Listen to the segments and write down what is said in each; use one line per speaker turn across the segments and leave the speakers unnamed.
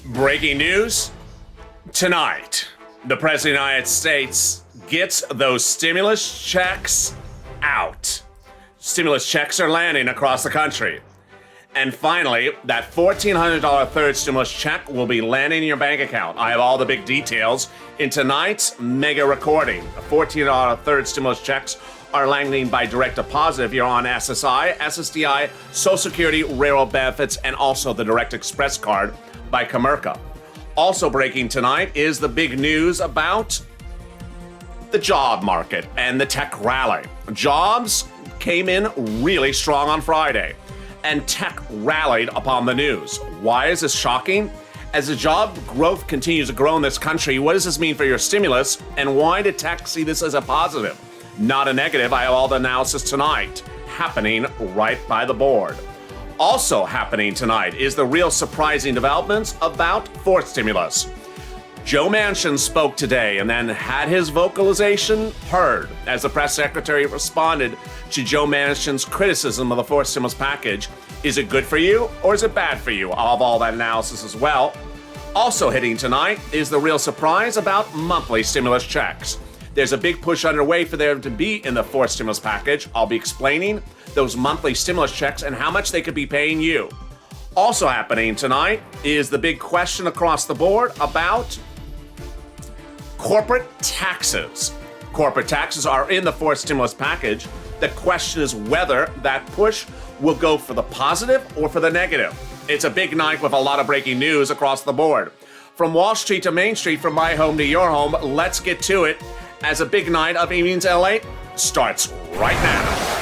Breaking news tonight. The President of the United States gets those stimulus checks out. Stimulus checks are landing across the country. And finally, that $1,400 third stimulus check will be landing in your bank account. I have all the big details in tonight's mega recording. $1,400 third stimulus checks are landing by direct deposit if you're on SSI, SSDI, Social Security, railroad benefits, and also the Direct Express card by Comerica. Also breaking tonight is the big news about the job market and the tech rally. Jobs came in really strong on Friday, and tech rallied upon the news. Why is this shocking? As the job growth continues to grow in this country, what does this mean for your stimulus, and why did tech see this as a positive, not a negative? I have all the analysis tonight happening right by the board. Also happening tonight is the real surprising developments about fourth stimulus. Joe Manchin spoke today and then had his vocalization heard as the press secretary responded to Joe Manchin's criticism of the fourth stimulus package. Is it good for you or is it bad for you? I'll have all that analysis as well. Also hitting tonight is the real surprise about monthly stimulus checks. There's a big push underway for there to be in the fourth stimulus package. I'll be explaining those monthly stimulus checks and how much they could be paying you. Also happening tonight is the big question across the board about corporate taxes. Corporate taxes are in the fourth stimulus package. The question is whether that push will go for the positive or for the negative. It's a big night with a lot of breaking news across the board. From Wall Street to Main Street, from my home to your home, let's get to it as a big night of Evenings LA starts right now.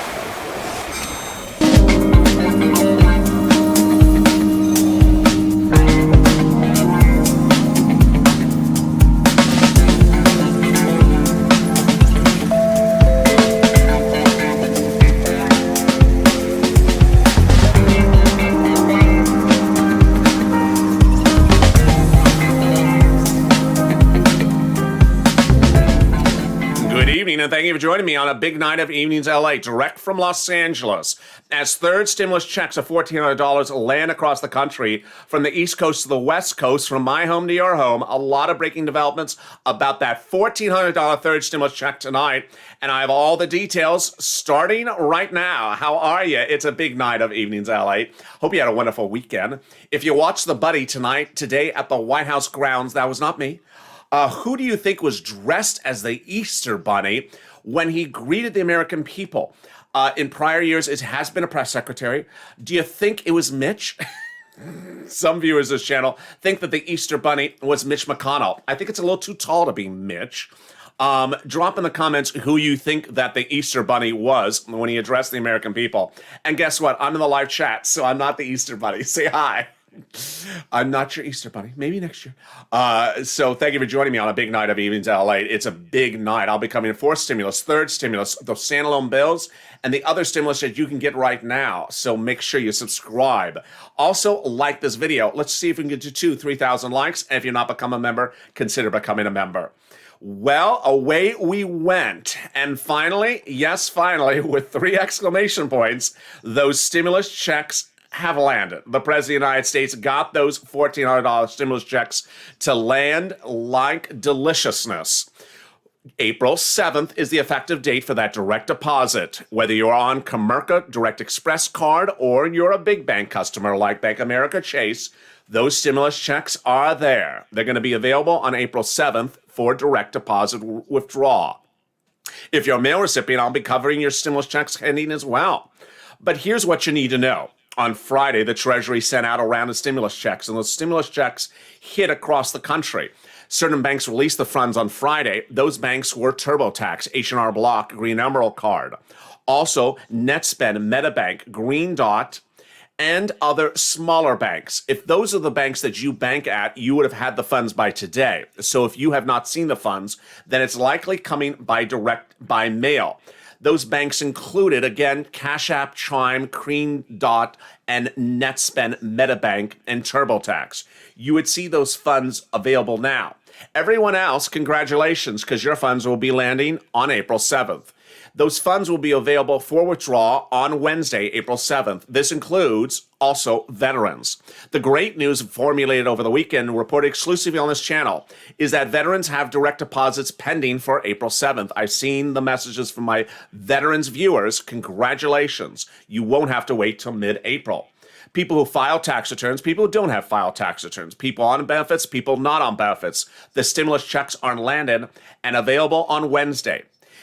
And thank you for joining me on a big night of Evenings LA, direct from Los Angeles. As third stimulus checks of $1,400 land across the country from the East Coast to the West Coast, from my home to your home, a lot of breaking developments about that $1,400 third stimulus check tonight. And I have all the details starting right now. How are you? It's a big night of Evenings LA. Hope you had a wonderful weekend. If you watched The Buddy today at the White House grounds, that was not me. Who do you think was dressed as the Easter Bunny when he greeted the American people? In prior years, it has been a press secretary. Do you think it was Mitch? Some viewers of this channel think that the Easter Bunny was Mitch McConnell. I think it's a little too tall to be Mitch. Drop in the comments who you think that the Easter Bunny was when he addressed the American people. And guess what? I'm in the live chat, so I'm not the Easter Bunny. Say hi. I'm not your Easter Bunny. Maybe next year. So thank you for joining me on a big night of Evenings LA. It's a big night. I'll be coming in fourth stimulus, third stimulus, those standalone bills, and the other stimulus that you can get right now. So make sure you subscribe. Also, like this video. Let's see if we can get to 3,000 likes. And if you're not become a member, consider becoming a member. Well, away we went. And finally, yes, finally, with 3 exclamation points, those stimulus checks have landed. The President of the United States got those $1,400 stimulus checks to land like deliciousness. April 7th is the effective date for that direct deposit. Whether you're on Comerica Direct Express card or you're a big bank customer like Bank of America Chase, those stimulus checks are there. They're going to be available on April 7th for direct deposit withdrawal. If you're a mail recipient, I'll be covering your stimulus checks pending as well. But here's what you need to know. On Friday, the Treasury sent out a round of stimulus checks, and those stimulus checks hit across the country. Certain banks released the funds on Friday. Those banks were TurboTax, H&R Block, Green Emerald Card. Also, NetSpend, MetaBank, Green Dot, and other smaller banks. If those are the banks that you bank at, you would have had the funds by today. So if you have not seen the funds, then it's likely coming by mail. Those banks included, again, Cash App, Chime, Green Dot, and NetSpend, MetaBank, and TurboTax. You would see those funds available now. Everyone else, congratulations, because your funds will be landing on April 7th. Those funds will be available for withdrawal on Wednesday, April 7th. This includes also veterans. The great news formulated over the weekend, reported exclusively on this channel, is that veterans have direct deposits pending for April 7th. I've seen the messages from my veterans viewers. Congratulations. You won't have to wait till mid-April. People who file tax returns, people who don't have filed tax returns, people on benefits, people not on benefits. The stimulus checks are landed and available on Wednesday.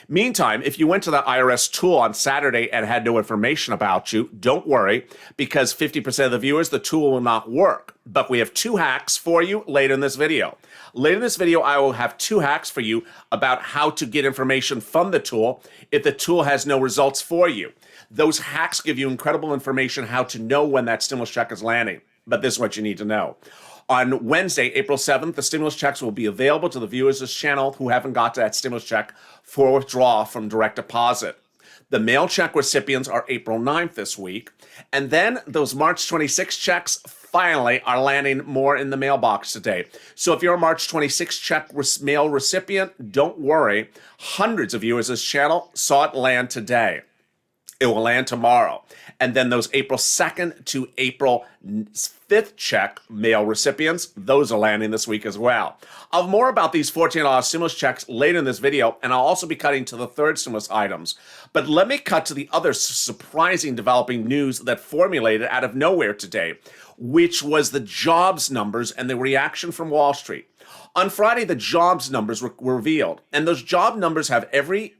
Meantime, if you went to the IRS tool on Saturday and had no information about you, don't worry, because 50% of the viewers, the tool will not work. But we have 2 hacks for you later in this video. Later in this video, I will have 2 hacks for you about how to get information from the tool if the tool has no results for you. Those hacks give you incredible information how to know when that stimulus check is landing. But this is what you need to know. On Wednesday, April 7th, the stimulus checks will be available to the viewers of this channel who haven't got to that stimulus check for withdrawal from direct deposit. The mail check recipients are April 9th this week. And then those March 26 checks finally are landing more in the mailbox today. So if you're a March 26 check mail recipient, don't worry. Hundreds of viewers of this channel saw it land today. It will land tomorrow. And then those April 2nd to April 5th check mail recipients, those are landing this week as well. I'll have more about these $14 stimulus checks later in this video, and I'll also be cutting to the third stimulus items. But let me cut to the other surprising developing news that formulated out of nowhere today, which was the jobs numbers and the reaction from Wall Street. On Friday, the jobs numbers were revealed, and those job numbers have every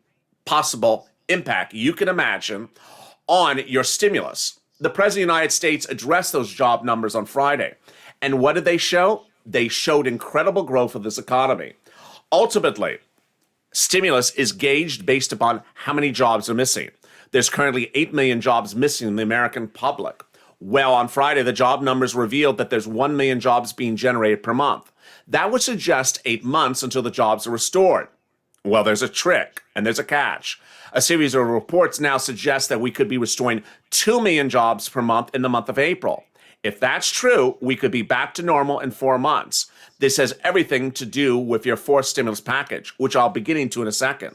possible impact you can imagine on your stimulus. The President of the United States addressed those job numbers on Friday. And what did they show? They showed incredible growth of this economy. Ultimately, stimulus is gauged based upon how many jobs are missing. There's currently 8 million jobs missing in the American public. Well, on Friday, the job numbers revealed that there's 1 million jobs being generated per month. That would suggest 8 months until the jobs are restored. Well, there's a trick and there's a catch. A series of reports now suggest that we could be restoring 2 million jobs per month in the month of April. If that's true, we could be back to normal in 4 months. This has everything to do with your fourth stimulus package, which I'll be getting to in a second.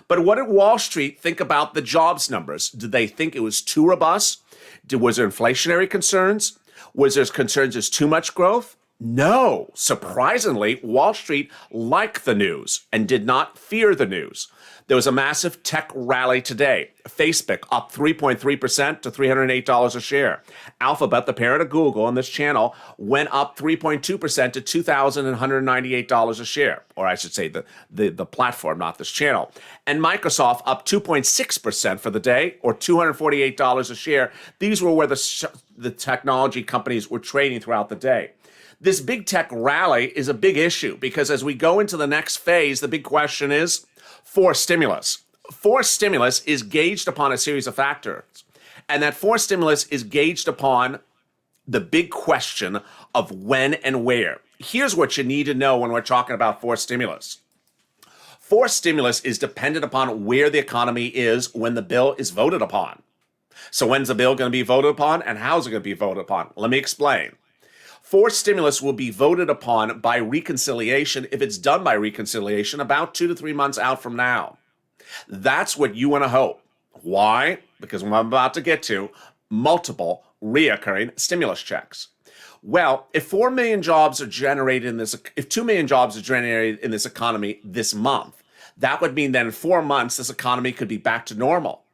But what did Wall Street think about the jobs numbers? Did they think it was too robust? Was there inflationary concerns? Was there concerns there's too much growth? No. Surprisingly, Wall Street liked the news and did not fear the news. There was a massive tech rally today. Facebook up 3.3% to $308 a share. Alphabet, the parent of Google on this channel, went up 3.2% to $2,198 a share. Or I should say the platform, not this channel. And Microsoft up 2.6% for the day, or $248 a share. These were where the technology companies were trading throughout the day. This big tech rally is a big issue because as we go into the next phase, the big question is forced stimulus. Forced stimulus is gauged upon a series of factors, and that forced stimulus is gauged upon the big question of when and where. Here's what you need to know when we're talking about forced stimulus. Forced stimulus is dependent upon where the economy is when the bill is voted upon. So when's the bill going to be voted upon, and how's it going to be voted upon? Let me explain. Forced stimulus will be voted upon by reconciliation if it's done by reconciliation about 2 to 3 months out from now. That's what you want to hope. Why? Because what I'm about to get to, multiple reoccurring stimulus checks. Well, if 4 million jobs are generated if 2 million jobs are generated in this economy this month, that would mean that in 4 months, this economy could be back to normal.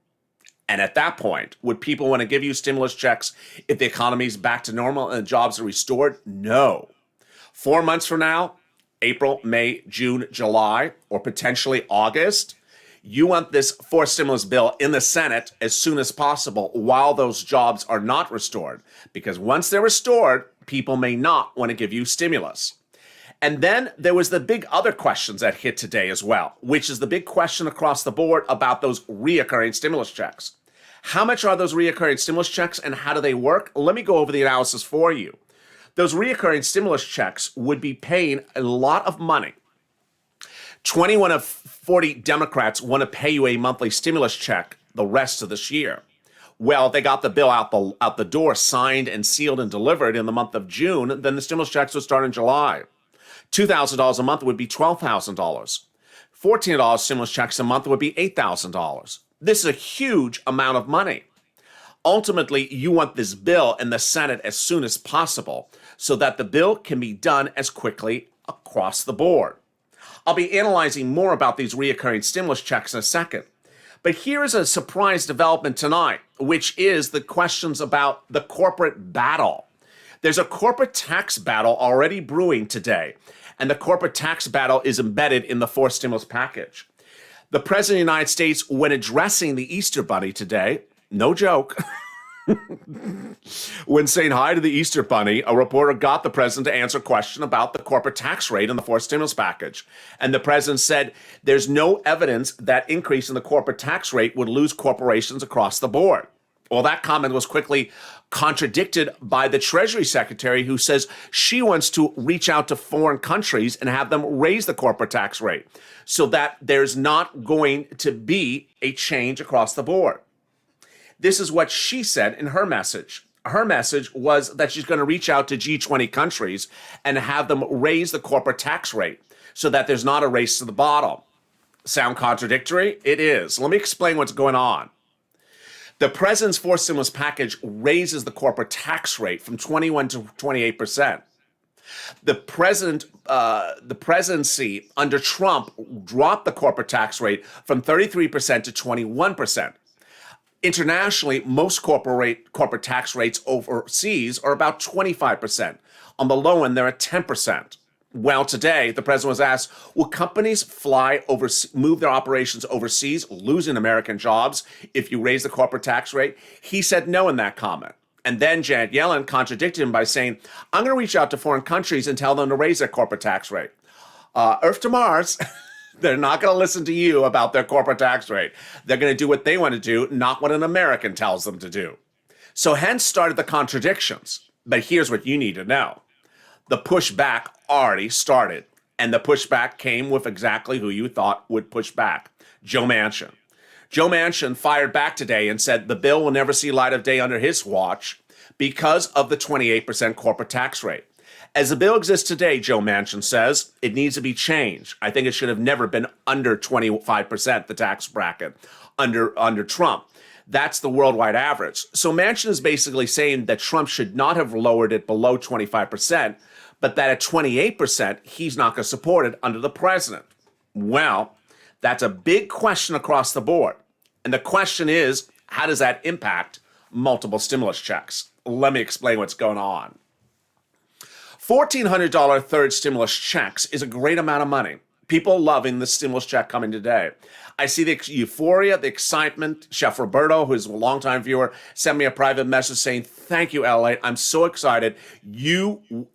And at that point, would people want to give you stimulus checks if the economy is back to normal and the jobs are restored? No. 4 months from now, April, May, June, July, or potentially August, you want this forced stimulus bill in the Senate as soon as possible while those jobs are not restored. Because once they're restored, people may not want to give you stimulus. And then there was the big other questions that hit today as well, which is the big question across the board about those reoccurring stimulus checks. How much are those reoccurring stimulus checks and how do they work? Let me go over the analysis for you. Those reoccurring stimulus checks would be paying a lot of money. 21 of 40 Democrats want to pay you a monthly stimulus check the rest of this year. Well, they got the bill out the door, signed and sealed and delivered in the month of June, then the stimulus checks would start in July. $2,000 a month would be $12,000. $1,400 stimulus checks a month would be $8,000. This is a huge amount of money. Ultimately, you want this bill in the Senate as soon as possible so that the bill can be done as quickly across the board. I'll be analyzing more about these reoccurring stimulus checks in a second. But here is a surprise development tonight, which is the questions about the corporate battle. There's a corporate tax battle already brewing today, and the corporate tax battle is embedded in the fourth stimulus package. The President of the United States, when addressing the Easter Bunny today, no joke, when saying hi to the Easter Bunny, a reporter got the president to answer a question about the corporate tax rate in the fourth stimulus package. And the president said there's no evidence that increase in the corporate tax rate would lose corporations across the board. Well, that comment was quickly contradicted by the Treasury Secretary, who says she wants to reach out to foreign countries and have them raise the corporate tax rate so that there's not going to be a change across the board. This is what she said in her message. Her message was that she's going to reach out to G20 countries and have them raise the corporate tax rate so that there's not a race to the bottom. Sound contradictory? It is. Let me explain what's going on. The president's fourth stimulus package raises the corporate tax rate from 21 to 28%. The presidency under Trump dropped the corporate tax rate from 33% to 21%. Internationally, most corporate tax rates overseas are about 25%. On the low end, they're at 10%. Well, today, the president was asked, will companies move their operations overseas, losing American jobs if you raise the corporate tax rate? He said no in that comment. And then Janet Yellen contradicted him by saying, I'm going to reach out to foreign countries and tell them to raise their corporate tax rate. Earth to Mars. They're not going to listen to you about their corporate tax rate. They're going to do what they want to do, not what an American tells them to do. So hence started the contradictions. But here's what you need to know. The pushback already started. And the pushback came with exactly who you thought would push back, Joe Manchin. Joe Manchin fired back today and said the bill will never see light of day under his watch because of the 28% corporate tax rate. As the bill exists today, Joe Manchin says, it needs to be changed. I think it should have never been under 25%, the tax bracket, under Trump. That's the worldwide average. So Manchin is basically saying that Trump should not have lowered it below 25%, but that at 28%, he's not going to support it under the president. Well, that's a big question across the board. And the question is, how does that impact multiple stimulus checks? Let me explain what's going on. $1,400 third stimulus checks is a great amount of money. People loving the stimulus check coming today. I see the euphoria, the excitement. Chef Roberto, who's a longtime viewer, sent me a private message saying, thank you, LALATE. I'm so excited.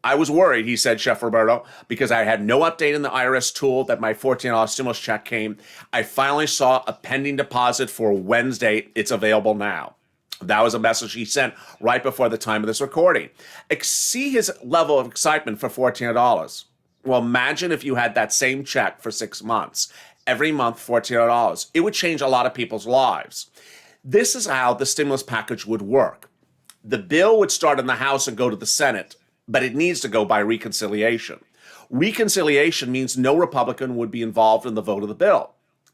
I was worried, he said, Chef Roberto, because I had no update in the IRS tool that my $1,400 stimulus check came. I finally saw a pending deposit for Wednesday. It's available now. That was a message he sent right before the time of this recording. See his level of excitement for $1,400. Well, imagine if you had that same check for 6 months. Every month, $1,400. It would change a lot of people's lives. This is how the stimulus package would work. The bill would start in the House and go to the Senate, but it needs to go by reconciliation. Reconciliation means no Republican would be involved in the vote of the bill.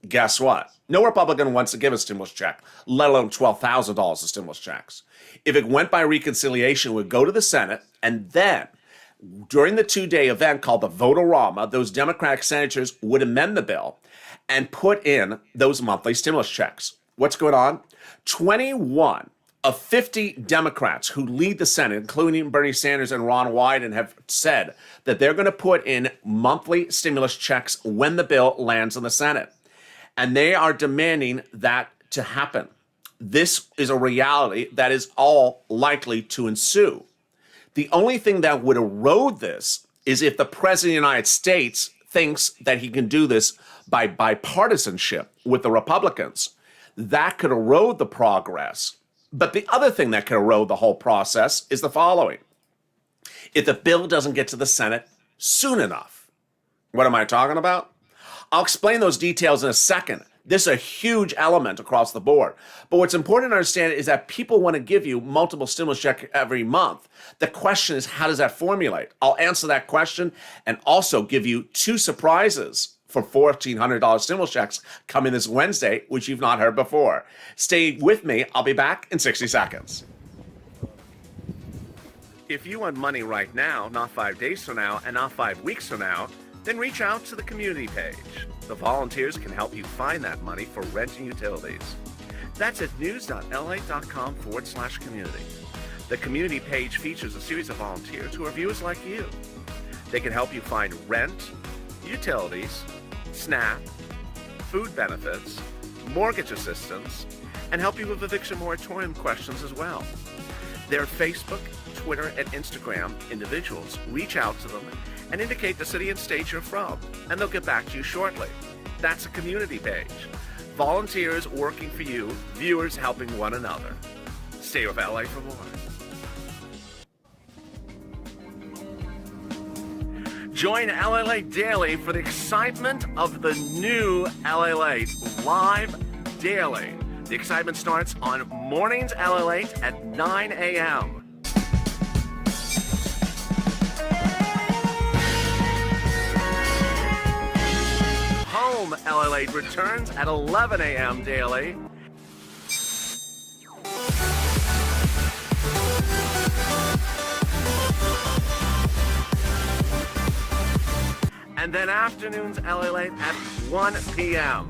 Guess what? No Republican wants to give a stimulus check, let alone $12,000 of stimulus checks. If it went by reconciliation, it would go to the Senate, and then during the 2-day event called the Vote-A-Rama, those Democratic senators would amend the bill and put in those monthly stimulus checks. What's going on? 21 of 50 Democrats who lead the Senate, including Bernie Sanders and Ron Wyden, have said that they're going to put in monthly stimulus checks when the bill lands in the Senate. And they are demanding that to happen. This is a reality that is all likely to ensue. The only thing that would erode this is if the President of the United States thinks that he can do this by bipartisanship with the Republicans. That could erode the progress. But the other thing that could erode the whole process is the following. If the bill doesn't get to the Senate soon enough. What am I talking about? I'll explain those details in a second. This is a huge element across the board. But what's important to understand is that people want to give you multiple stimulus checks every month. The question is, how does that formulate? I'll answer that question and also give you 2 surprises for $1,400 stimulus checks coming this Wednesday, which you've not heard before. Stay with me. I'll be back in 60 seconds. If you want money right now, not 5 days from now, and not 5 weeks from now, then reach out to the community page. The volunteers can help you find that money for rent and utilities. That's at news.lalate.com/community. The community page features a series of volunteers who are viewers like you. They can help you find rent, utilities, SNAP, food benefits, mortgage assistance, and help you with eviction moratorium questions as well. Their Facebook, Twitter, and Instagram individuals reach out to them and indicate the city and state you're from, and they'll get back to you shortly. That's a community page. Volunteers working for you, viewers helping one another. Stay with LA for more. Join LALATE Daily for the excitement of the new LALATE live daily. The excitement starts on mornings LALATE at 9 a.m. Home LALATE returns at 11 a.m. daily. And then afternoons LALATE at 1 p.m.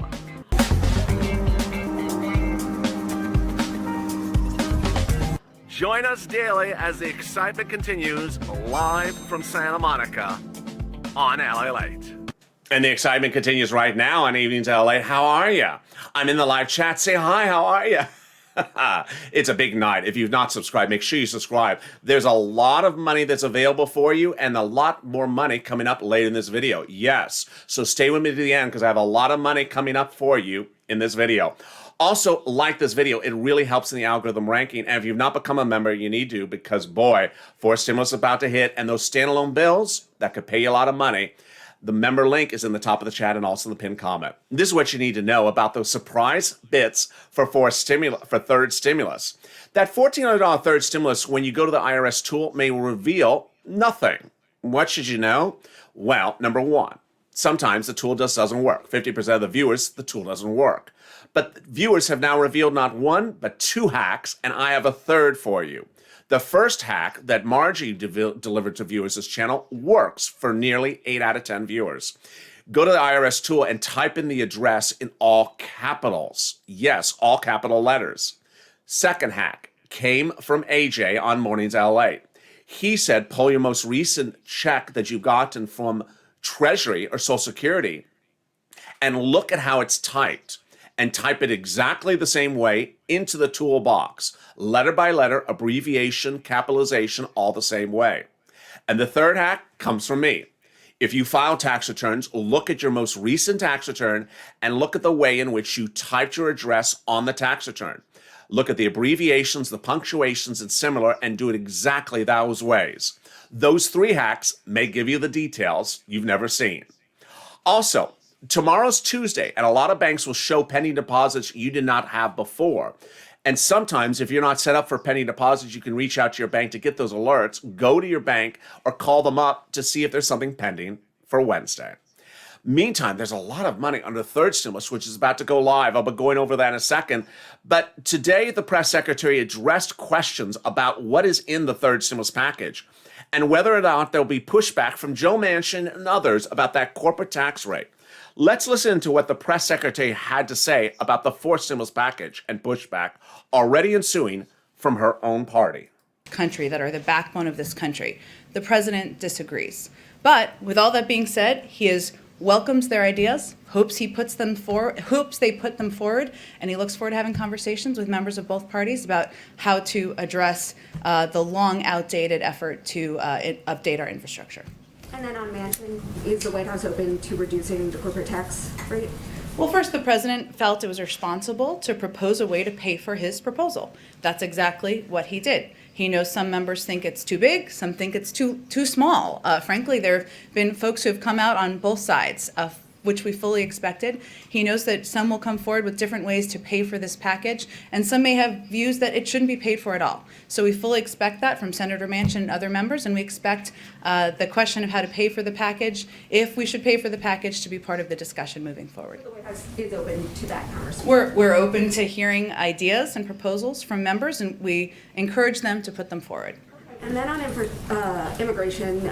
Join us daily as the excitement continues live from Santa Monica on LALATE. And the excitement continues right now on Evenings LA. How are you? I'm in the live chat. Say hi. How are you? It's a big night. If you've not subscribed, make sure you subscribe. There's a lot of money that's available for you and a lot more money coming up later in this video. Yes. So stay with me to the end because I have a lot of money coming up for you in this video. Also, like this video. It really helps in the algorithm ranking. And if you've not become a member, you need to because, boy, fourth stimulus is about to hit. And those standalone bills that could pay you a lot of money. The member link is in the top of the chat and also in the pinned comment. This is what you need to know about those surprise bits for third stimulus. That $1,400 third stimulus, when you go to the IRS tool, may reveal nothing. What should you know? Well, number one, sometimes the tool just doesn't work. 50% of the viewers, the tool doesn't work. But viewers have now revealed not one, but two hacks, and I have a third for you. The first hack that Margie delivered to viewers this channel works for nearly 8 out of 10 viewers. Go to the IRS tool and type in the address in all capitals. Yes, all capital letters. Second hack came from AJ on Mornings LA. He said, pull your most recent check that you've gotten from Treasury or Social Security and look at how it's typed. And type it exactly the same way into the toolbox. Letter by letter, abbreviation, capitalization, all the same way. And the third hack comes from me. If you file tax returns, look at your most recent tax return and look at the way in which you typed your address on the tax return. Look at the abbreviations, the punctuations, and similar, and do it exactly those ways. Those three hacks may give you the details you've never seen. Also, tomorrow's Tuesday, and a lot of banks will show pending deposits you did not have before. And sometimes, if you're not set up for pending deposits, you can reach out to your bank to get those alerts, go to your bank, or call them up to see if there's something pending for Wednesday. Meantime, there's a lot of money under the third stimulus, which is about to go live. I'll be going over that in a second. But today, the press secretary addressed questions about what is in the third stimulus package and whether or not there'll be pushback from Joe Manchin and others about that corporate tax rate. Let's listen to what the press secretary had to say about the fourth stimulus package and pushback already ensuing from her own party.
Country that are the backbone of this country. The president disagrees. But with all that being said, he welcomes their ideas, hopes they put them forward, and he looks forward to having conversations with members of both parties about how to address the long outdated effort to update our infrastructure.
And then on Manchin, is the White House open to reducing the corporate tax rate?
Well, first, the president felt it was responsible to propose a way to pay for his proposal. That's exactly what he did. He knows some members think it's too big, some think it's too small. Frankly, there have been folks who have come out on both sides. which we fully expected. He knows that some will come forward with different ways to pay for this package, and some may have views that it shouldn't be paid for at all. So we fully expect that from Senator Manchin and other members, and we expect the question of how to pay for the package, if we should pay for the package, to be part of the discussion moving forward.
The White House is open to that conversation.
We're open to hearing ideas and proposals from members, and we encourage them to put them forward.
And then on immigration,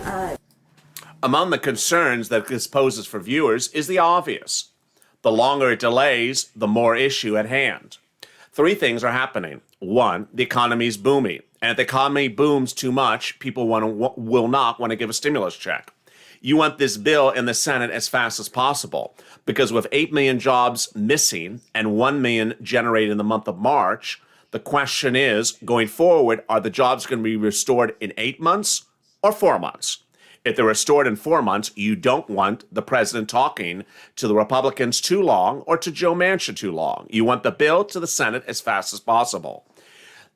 Among the concerns that this poses for viewers is the obvious. The longer it delays, the more issue at hand. Three things are happening. One, the economy is booming. And if the economy booms too much, people will not want to give a stimulus check. You want this bill in the Senate as fast as possible, because with 8 million jobs missing and 1 million generated in the month of March, the question is, going forward, are the jobs going to be restored in 8 months or 4 months? If they're restored in 4 months, you don't want the president talking to the Republicans too long or to Joe Manchin too long. You want the bill to the Senate as fast as possible.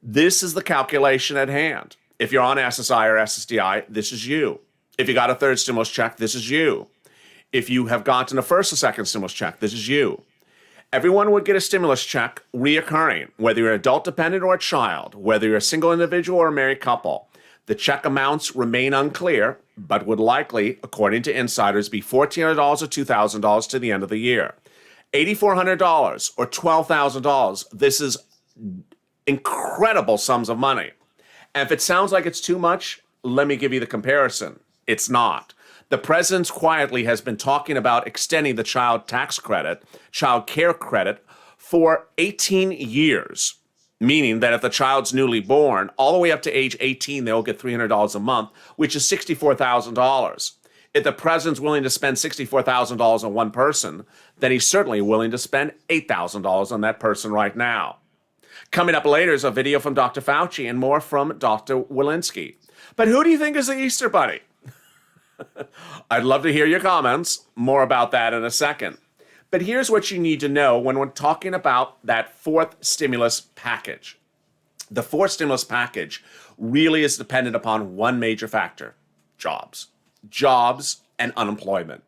This is the calculation at hand. If you're on SSI or SSDI, this is you. If you got a third stimulus check, this is you. If you have gotten a first or second stimulus check, this is you. Everyone would get a stimulus check reoccurring, whether you're adult dependent or a child, whether you're a single individual or a married couple. The check amounts remain unclear, but would likely, according to insiders, be $1,400 or $2,000 to the end of the year. $8,400 or $12,000. This is incredible sums of money. And if it sounds like it's too much, let me give you the comparison. It's not. The president quietly has been talking about extending the child tax credit, child care credit, for 18 years. Meaning that if the child's newly born, all the way up to age 18, they'll get $300 a month, which is $64,000. If the president's willing to spend $64,000 on one person, then he's certainly willing to spend $8,000 on that person right now. Coming up later is a video from Dr. Fauci and more from Dr. Walensky. But who do you think is the Easter Bunny? I'd love to hear your comments. More about that in a second. But here's what you need to know when we're talking about that fourth stimulus package. The fourth stimulus package really is dependent upon one major factor: jobs. Jobs and unemployment.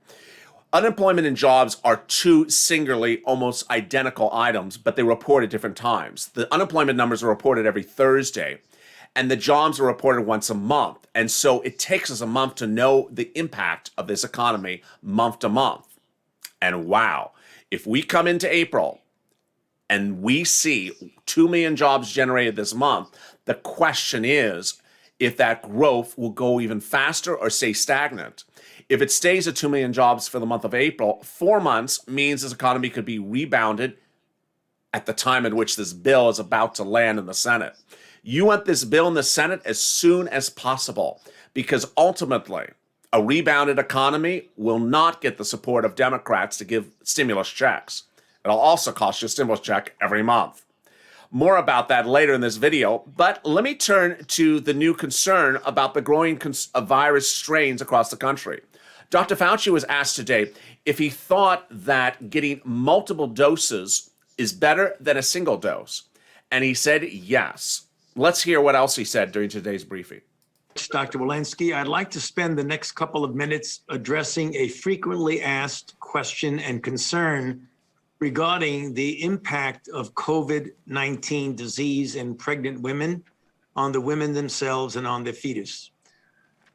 Unemployment and jobs are two singularly almost identical items, but they report at different times. The unemployment numbers are reported every Thursday, and the jobs are reported once a month. And so it takes us a month to know the impact of this economy month to month. And wow, if we come into April and we see 2 million jobs generated this month, the question is if that growth will go even faster or stay stagnant. If it stays at 2 million jobs for the month of April, 4 months means this economy could be rebounded at the time at which this bill is about to land in the Senate. You want this bill in the Senate as soon as possible, because ultimately, a rebounded economy will not get the support of Democrats to give stimulus checks. It'll also cost you a stimulus check every month. More about that later in this video, but let me turn to the new concern about the growing virus strains across the country. Dr. Fauci was asked today if he thought that getting multiple doses is better than a single dose, and he said yes. Let's hear what else he said during today's briefing.
Dr. Walensky, I'd like to spend the next couple of minutes addressing a frequently asked question and concern regarding the impact of COVID-19 disease in pregnant women on the women themselves and on their fetus.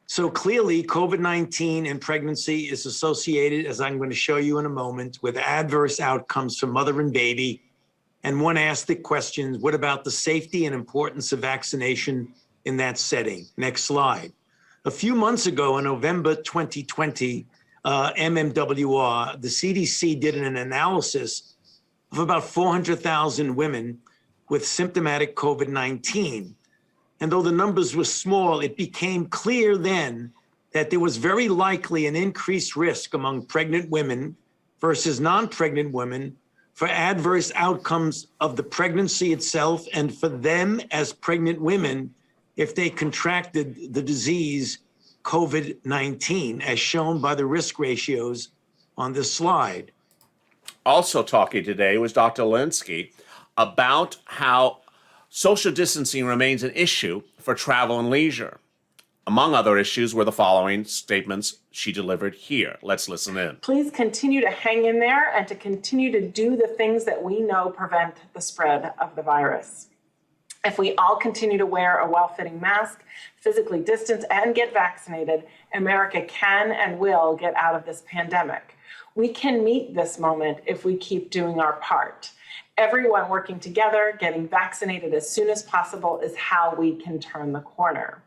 So clearly, COVID-19 in pregnancy is associated, as I'm going to show you in a moment, with adverse outcomes for mother and baby. And one asked the question, what about the safety and importance of vaccination in that setting? Next slide. A few months ago, in November 2020, MMWR, the CDC did an analysis of about 400,000 women with symptomatic COVID-19. And though the numbers were small, it became clear then that there was very likely an increased risk among pregnant women versus non-pregnant women for adverse outcomes of the pregnancy itself and for them as pregnant women if they contracted the disease COVID-19, as shown by the risk ratios on this slide.
Also talking today was Dr. Walensky about how social distancing remains an issue for travel and leisure. Among other issues were the following statements she delivered here. Let's listen in.
Please continue to hang in there and to continue to do the things that we know prevent the spread of the virus. If we all continue to wear a well-fitting mask, physically distance, and get vaccinated, America can and will get out of this pandemic. We can meet this moment if we keep doing our part. Everyone working together, getting vaccinated as soon as possible is how we can turn the corner.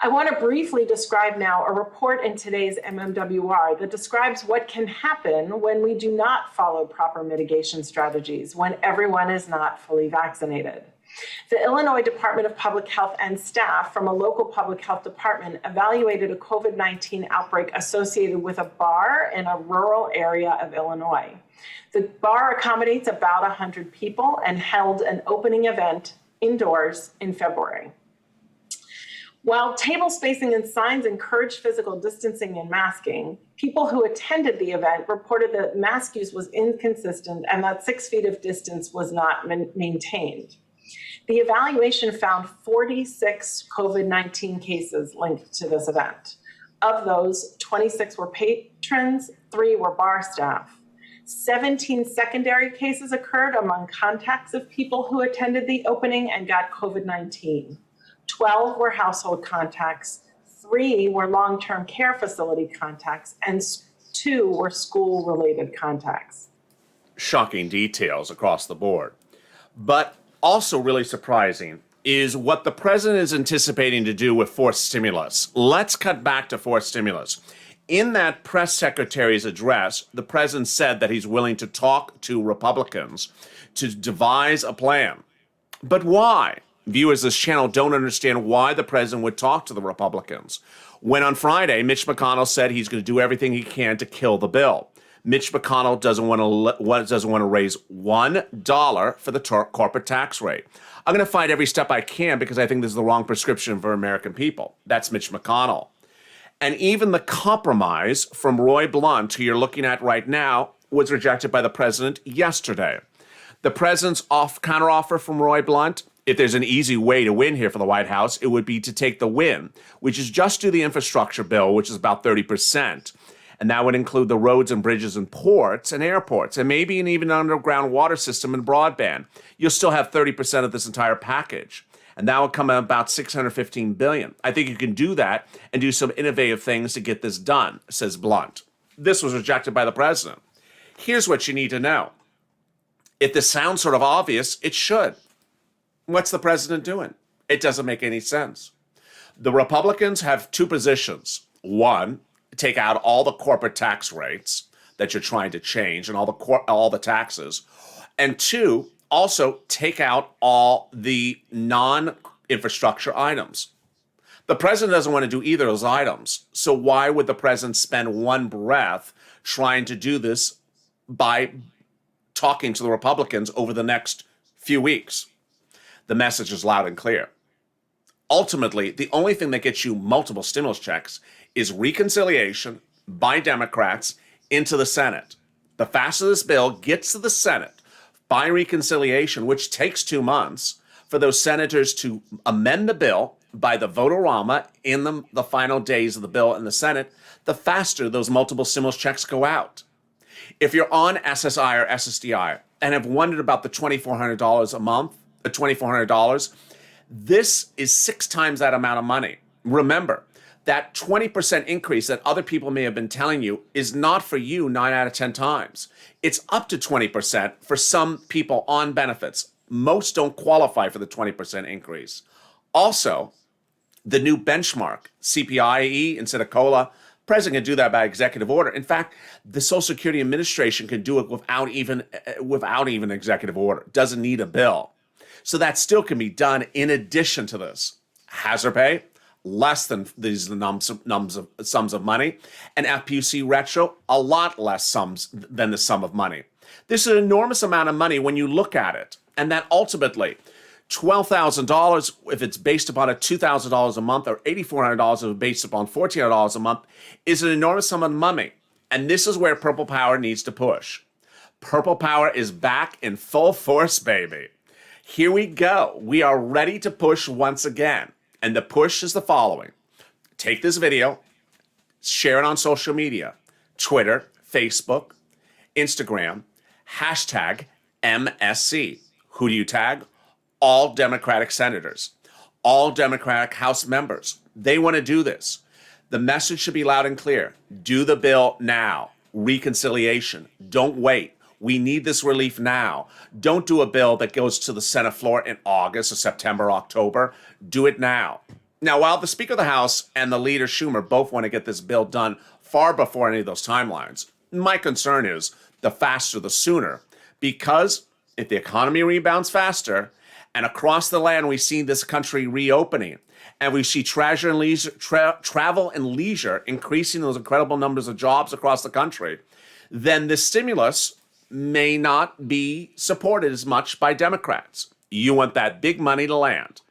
I want to briefly describe now a report in today's MMWR that describes what can happen when we do not follow proper mitigation strategies, when everyone is not fully vaccinated. The Illinois Department of Public Health and staff from a local public health department evaluated a COVID-19 outbreak associated with a bar in a rural area of Illinois. The bar accommodates about 100 people and held an opening event indoors in February. While table spacing and signs encouraged physical distancing and masking, people who attended the event reported that mask use was inconsistent and that 6 feet of distance was not maintained. The evaluation found 46 COVID-19 cases linked to this event. Of those, 26 were patrons, 3 were bar staff. 17 secondary cases occurred among contacts of people who attended the opening and got COVID-19. 12 were household contacts, 3 were long-term care facility contacts, and 2 were school-related contacts.
Shocking details across the board. But also really surprising is what the president is anticipating to do with forced stimulus. Let's cut back to forced stimulus. In that press secretary's address, the president said that he's willing to talk to Republicans to devise a plan. But why? Viewers of this channel don't understand why the president would talk to the Republicans. When on Friday, Mitch McConnell said he's going to do everything he can to kill the bill. Mitch McConnell doesn't want to raise $1 for the corporate tax rate. I'm going to fight every step I can because I think this is the wrong prescription for American people. That's Mitch McConnell. And even the compromise from Roy Blunt, who you're looking at right now, was rejected by the president yesterday. The president's counteroffer from Roy Blunt, if there's an easy way to win here for the White House, it would be to take the win, which is just do the infrastructure bill, which is about 30%. And that would include the roads and bridges and ports and airports, and maybe even an underground water system and broadband. You'll still have 30% of this entire package. And that would come at about $615 billion. I think you can do that and do some innovative things to get this done, says Blunt. This was rejected by the president. Here's what you need to know. If this sounds sort of obvious, it should. What's the president doing? It doesn't make any sense. The Republicans have 2 positions. One, take out all the corporate tax rates that you're trying to change and all the taxes. And 2, also take out all the non-infrastructure items. The president doesn't want to do either of those items. So why would the president spend one breath trying to do this by talking to the Republicans over the next few weeks? The message is loud and clear. Ultimately, the only thing that gets you multiple stimulus checks is reconciliation by Democrats into the Senate. The faster this bill gets to the Senate by reconciliation, which takes 2 months for those senators to amend the bill by the vote-a-rama in the final days of the bill in the Senate, the faster those multiple stimulus checks go out. If you're on SSI or SSDI and have wondered about the $2,400 a month, $2,400, this is 6 times that amount of money. Remember, that 20% increase that other people may have been telling you is not for you 9 out of 10 times. It's up to 20% for some people on benefits. Most don't qualify for the 20% increase. Also, the new benchmark, CPIE instead of COLA, president can do that by executive order. In fact, the Social Security Administration can do it without even executive order. Doesn't need a bill. So that still can be done in addition to this. Hazard pay, less than these sums of money. And FPUC retro, a lot less sums than the sum of money. This is an enormous amount of money when you look at it. And that ultimately, $12,000, if it's based upon a $2,000 a month, or $8,400 if it's based upon $1,400 a month, is an enormous sum of money. And this is where Purple Power needs to push. Purple Power is back in full force, baby. Here we go. We are ready to push once again. And the push is the following. take this video, share it on social media, Twitter, Facebook, Instagram, hashtag MSC. Who do you tag? All Democratic senators, all Democratic House members. They want to do this. The message should be loud and clear. Do the bill now. Reconciliation. Don't wait. We need this relief now. Don't do a bill that goes to the Senate floor in August or September, October. Do it now. Now, while the Speaker of the House and the Leader Schumer both want to get this bill done far before any of those timelines, my concern is the faster the sooner. Because if the economy rebounds faster, and across the land we see this country reopening, and we see travel and leisure increasing those incredible numbers of jobs across the country, then this stimulus may not be supported as much by Democrats. You want that big money to land.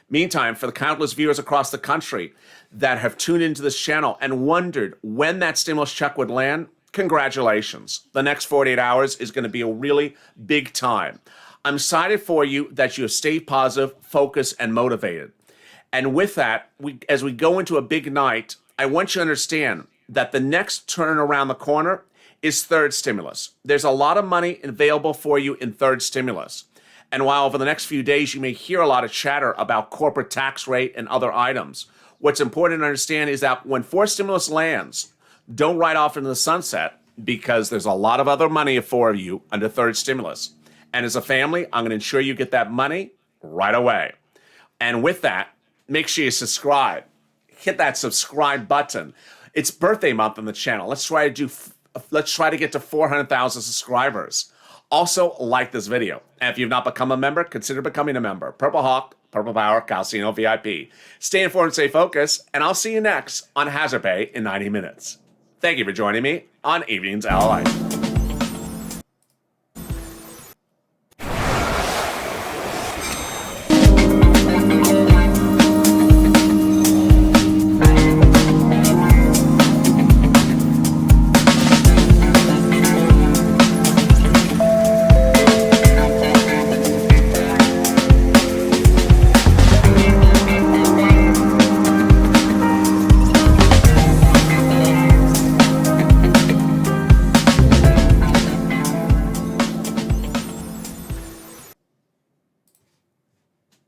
Meantime, for the countless viewers across the country that have tuned into this channel and wondered when that stimulus check would land, congratulations. The next 48 hours is going to be a really big time. I'm excited for you that you have stayed positive, focused, and motivated. And with that, as we go into a big night, I want you to understand that the next turn around the corner is third stimulus. There's a lot of money available for you in third stimulus. And while over the next few days you may hear a lot of chatter about corporate tax rate and other items, what's important to understand is that when fourth stimulus lands, don't ride off into the sunset, because there's a lot of other money for you under third stimulus. And as a family, I'm going to ensure you get that money right away. And with that, make sure you subscribe. Hit that subscribe button. It's birthday month on the channel. Let's try to get to 400,000 subscribers. Also, like this video. And if you've not become a member, consider becoming a member. Purple Hawk, Purple Power, Calcino VIP. Stay informed and stay focused, and I'll see you next on Hazard Pay in 90 minutes. Thank you for joining me on Evenings LALATE.